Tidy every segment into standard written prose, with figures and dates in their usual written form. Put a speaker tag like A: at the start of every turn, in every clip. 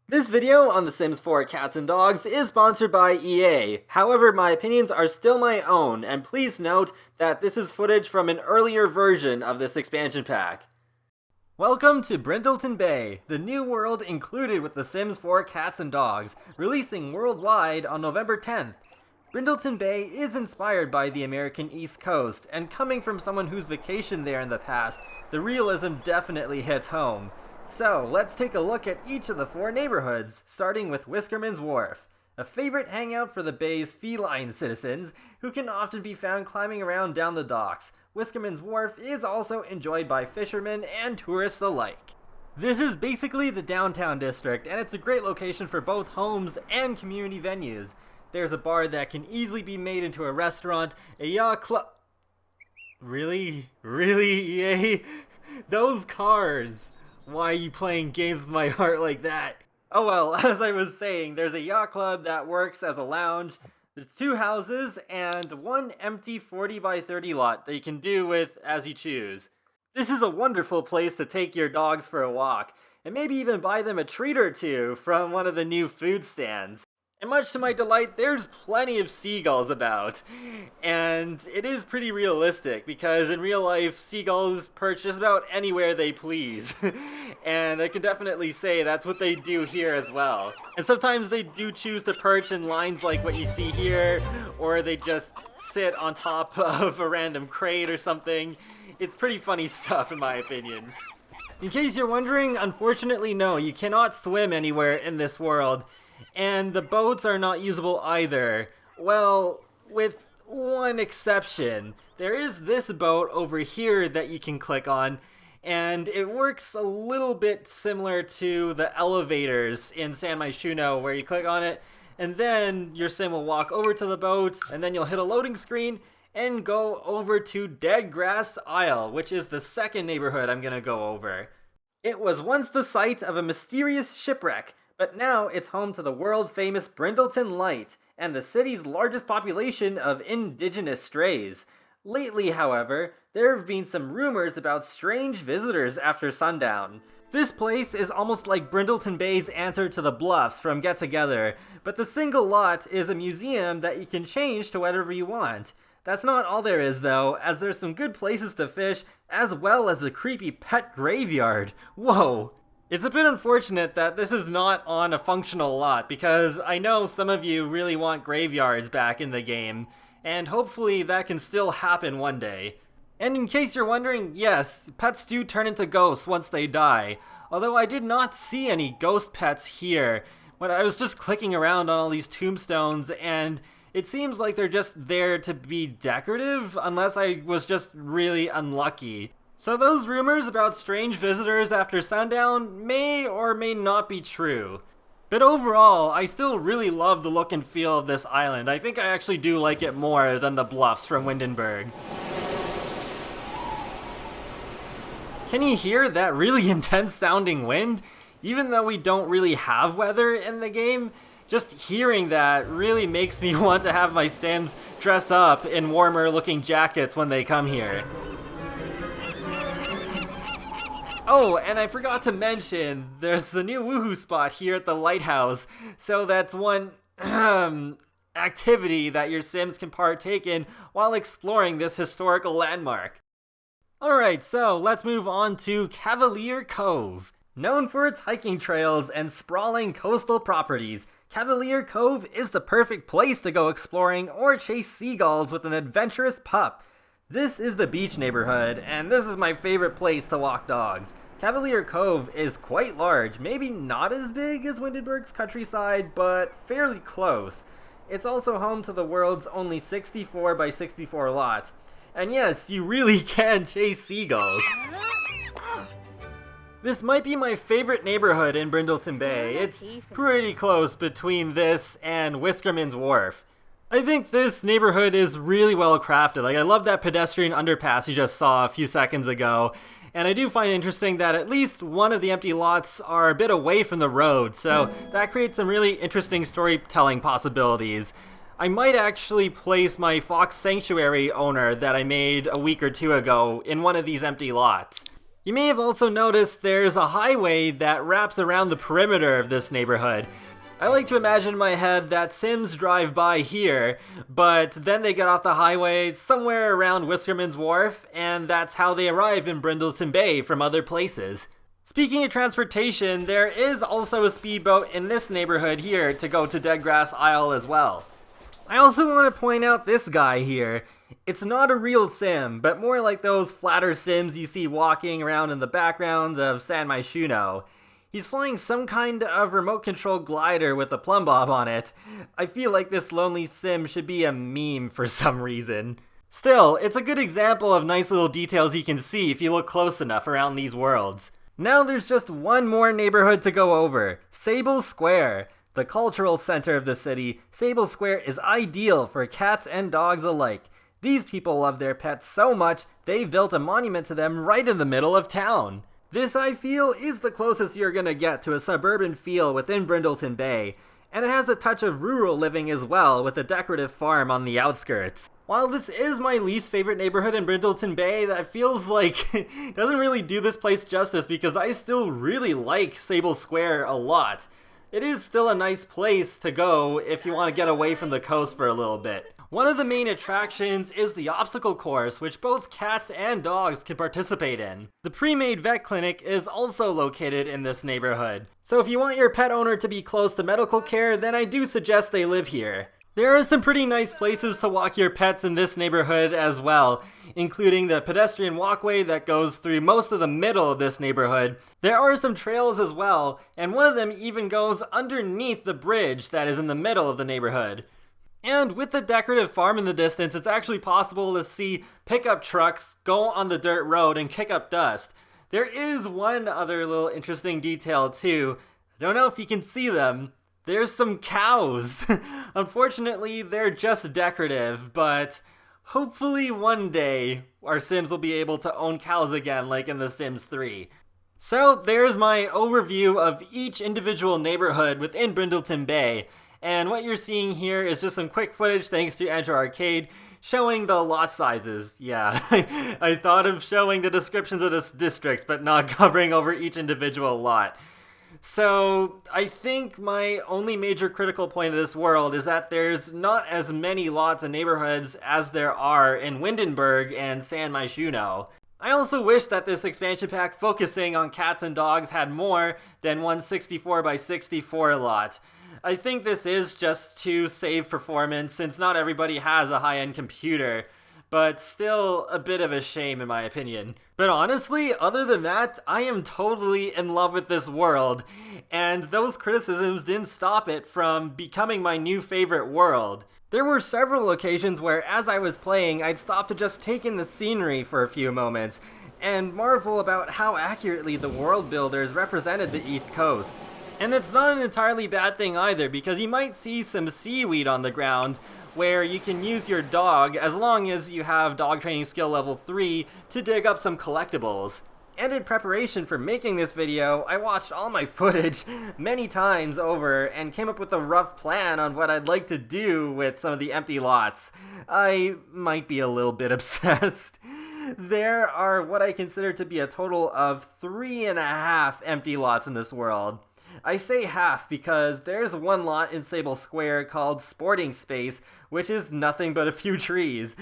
A: This video on The Sims 4 Cats and Dogs is sponsored by EA. However, my opinions are still my own, and please note that this is footage from an earlier version of this expansion pack. Welcome to Brindleton Bay, the new world included with The Sims 4 Cats and Dogs, releasing worldwide on November 10th. Brindleton Bay is inspired by the American East Coast, and coming from someone who's vacationed there in the past, the realism definitely hits home. So, let's take a look at each of the four neighborhoods, starting with Whiskerman's Wharf, a favorite hangout for the Bay's feline citizens, who can often be found climbing around down the docks. Whiskerman's Wharf is also enjoyed by fishermen and tourists alike. This is basically the downtown district, and it's a great location for both homes and community venues. There's a bar that can easily be made into a restaurant, a yacht club... Really? EA? Those cars! Why are you playing games with my heart like that? Oh well, as I was saying, there's a yacht club that works as a lounge. There's two houses and one empty 40 by 30 lot that you can do with as you choose. This is a wonderful place to take your dogs for a walk, and maybe even buy them a treat or two from one of the new food stands. And much to my delight, there's plenty of seagulls about. And it is pretty realistic, because in real life, seagulls perch just about anywhere they please. And I can definitely say that's what they do here as well. And sometimes they do choose to perch in lines like what you see here, or they just sit on top of a random crate or something. It's pretty funny stuff in my opinion. In case you're wondering, unfortunately no, you cannot swim anywhere in this world. And the boats are not usable either. Well, with one exception. There is this boat over here that you can click on, and it works a little bit similar to the elevators in San Myshuno, where you click on it, and then your sim will walk over to the boat, and then you'll hit a loading screen, and go over to Dead Grass Isle, which is the second neighborhood I'm gonna go over. It was once the site of a mysterious shipwreck, but now it's home to the world-famous Brindleton Light, and the city's largest population of indigenous strays. Lately, however, there have been some rumors about strange visitors after sundown. This place is almost like Brindleton Bay's answer to the Bluffs from Get Together, but the single lot is a museum that you can change to whatever you want. That's not all there is though, as there's some good places to fish, as well as a creepy pet graveyard. Whoa! It's a bit unfortunate that this is not on a functional lot, because I know some of you really want graveyards back in the game, and hopefully that can still happen one day. And in case you're wondering, yes, pets do turn into ghosts once they die, although I did not see any ghost pets here. When I was just clicking around on all these tombstones, and it seems like they're just there to be decorative, unless I was just really unlucky. So those rumors about strange visitors after sundown may or may not be true. But overall, I still really love the look and feel of this island. I think I actually do like it more than the Bluffs from Windenburg. Can you hear that really intense sounding wind? Even though we don't really have weather in the game, just hearing that really makes me want to have my Sims dress up in warmer looking jackets when they come here. Oh, and I forgot to mention, there's a new woohoo spot here at the lighthouse, so that's one activity that your Sims can partake in while exploring this historical landmark. Alright, so let's move on to Cavalier Cove. Known for its hiking trails and sprawling coastal properties, Cavalier Cove is the perfect place to go exploring or chase seagulls with an adventurous pup. This is the beach neighborhood, and this is my favorite place to walk dogs. Cavalier Cove is quite large, maybe not as big as Windenburg's countryside, but fairly close. It's also home to the world's only 64 by 64 lot. And yes, you really can chase seagulls. This might be my favorite neighborhood in Brindleton Bay. It's pretty close between this and Whiskerman's Wharf. I think this neighborhood is really well crafted. Like, I love that pedestrian underpass you just saw a few seconds ago. And I do find it interesting that at least one of the empty lots are a bit away from the road, so that creates some really interesting storytelling possibilities. I might actually place my Fox Sanctuary owner that I made a week or two ago in one of these empty lots. You may have also noticed there's a highway that wraps around the perimeter of this neighborhood. I like to imagine in my head that Sims drive by here, but then they get off the highway somewhere around Whiskerman's Wharf, and that's how they arrive in Brindleton Bay from other places. Speaking of transportation, there is also a speedboat in this neighborhood here to go to Deadgrass Isle as well. I also want to point out this guy here. It's not a real sim, but more like those flatter sims you see walking around in the backgrounds of San Myshuno. He's flying some kind of remote-controlled glider with a plumb bob on it. I feel like this lonely sim should be a meme for some reason. Still, it's a good example of nice little details you can see if you look close enough around these worlds. Now there's just one more neighborhood to go over, Sable Square. The cultural center of the city, Sable Square is ideal for cats and dogs alike. These people love their pets so much, they've built a monument to them right in the middle of town. This, I feel, is the closest you're gonna get to a suburban feel within Brindleton Bay, and it has a touch of rural living as well with a decorative farm on the outskirts. While this is my least favorite neighborhood in Brindleton Bay, that feels like doesn't really do this place justice because I still really like Sable Square a lot. It is still a nice place to go if you want to get away from the coast for a little bit. One of the main attractions is the obstacle course, which both cats and dogs can participate in. The pre-made vet clinic is also located in this neighborhood. So if you want your pet owner to be close to medical care, then I do suggest they live here. There are some pretty nice places to walk your pets in this neighborhood as well, including the pedestrian walkway that goes through most of the middle of this neighborhood. There are some trails as well, and one of them even goes underneath the bridge that is in the middle of the neighborhood. And with the decorative farm in the distance, it's actually possible to see pickup trucks go on the dirt road and kick up dust. There is one other little interesting detail too. I don't know if you can see them. There's some cows. Unfortunately, they're just decorative, but hopefully one day our Sims will be able to own cows again like in The Sims 3. So there's my overview of each individual neighborhood within Brindleton Bay, and what you're seeing here is just some quick footage thanks to Android Arcade showing the lot sizes. Yeah, I thought of showing the descriptions of the districts, but not covering over each individual lot. So, I think my only major critical point of this world is that there's not as many lots and neighborhoods as there are in Windenburg and San Myshuno. I also wish that this expansion pack focusing on cats and dogs had more than one 64 by 64 lot. I think this is just to save performance since not everybody has a high-end computer. But still a bit of a shame in my opinion. But honestly, other than that, I am totally in love with this world, and those criticisms didn't stop it from becoming my new favorite world. There were several occasions where as I was playing, I'd stop to just take in the scenery for a few moments, and marvel about how accurately the world builders represented the East Coast. And it's not an entirely bad thing either, because you might see some seaweed on the ground, where you can use your dog, as long as you have dog training skill level 3, to dig up some collectibles. And in preparation for making this video, I watched all my footage many times over and came up with a rough plan on what I'd like to do with some of the empty lots. I might be a little bit obsessed. There are what I consider to be a total of 3.5 empty lots in this world. I say half because there's one lot in Sable Square called Sporting Space, which is nothing but a few trees.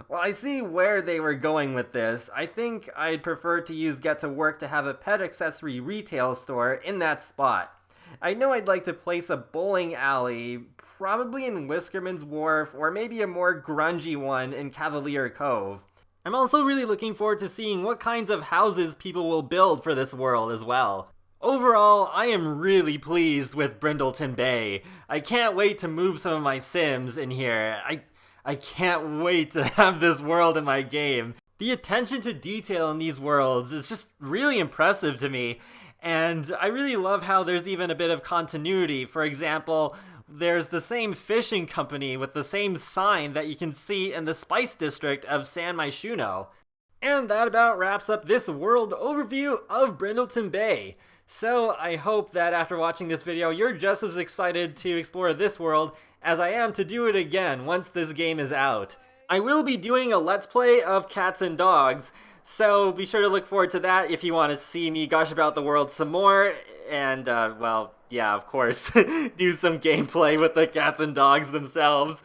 A: Well, I see where they were going with this. I think I'd prefer to use Get to Work to have a pet accessory retail store in that spot. I know I'd like to place a bowling alley, probably in Whiskerman's Wharf, or maybe a more grungy one in Cavalier Cove. I'm also really looking forward to seeing what kinds of houses people will build for this world as well. Overall, I am really pleased with Brindleton Bay. I can't wait to move some of my Sims in here. I can't wait to have this world in my game. The attention to detail in these worlds is just really impressive to me, and I really love how there's even a bit of continuity. For example, there's the same fishing company with the same sign that you can see in the Spice District of San Myshuno. And that about wraps up this world overview of Brindleton Bay. So I hope that after watching this video, you're just as excited to explore this world as I am to do it again once this game is out. I will be doing a Let's Play of Cats and Dogs, So be sure to look forward to that if you want to see me gush about the world some more. And, well, yeah, of course, do some gameplay with the cats and dogs themselves.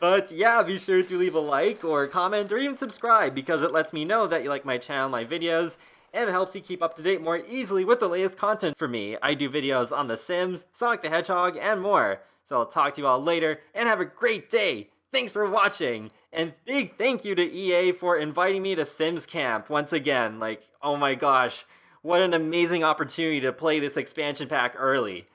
A: But yeah, be sure to leave a like or comment or even subscribe because it lets me know that you like my channel, my videos, and it helps you keep up to date more easily with the latest content for me. I do videos on The Sims, Sonic the Hedgehog, and more. So I'll talk to you all later, and have a great day! Thanks for watching! And big thank you to EA for inviting me to Sims Camp once again. Like, oh my gosh, what an amazing opportunity to play this expansion pack early.